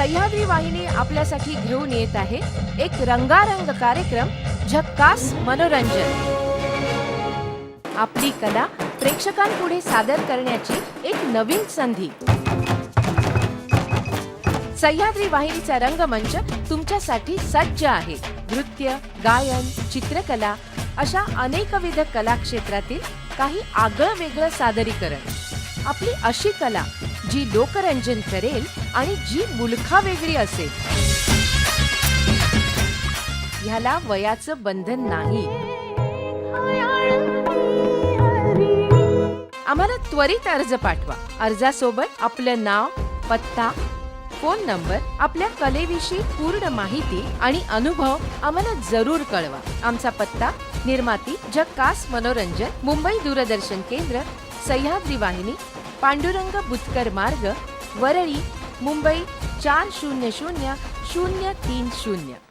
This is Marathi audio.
सह्याद्री वाहिनी आपल्यासाठी घेऊन येत आहे एक रंगारंग कार्यक्रम, झक्कास मनोरंजन. आपली कला प्रेक्षकांपुढे सादर करण्याची एक नवीन संधी. सह्याद्री वाहिनीचा रंगमंच तुमच्यासाठी सज्ज आहे. नृत्य, गायन, चित्रकला अशा अनेकविध कला क्षेत्रातील काही आगळं वेगळं सादरीकरण. आपली अशी कला जी लोकरंजन करेल आणि जी मुलखा वेगळी असेल. ह्याला वयाचं बंधन नाही. आम्हाला त्वरित अर्ज पाठवा. अर्जासोबत आपलं नाव, पत्ता, फोन नंबर, आपल्या कलेविषयी पूर्ण माहिती आणि अनुभव आम्हाला जरूर कळवा. आमचा पत्ता: निर्माती झक्कास मनोरंजन, मुंबई दूरदर्शन केंद्र, सह्याद्री वाहिनी, पांडुरंग बुतकर मार्ग, वरळी, मुंबई 400030.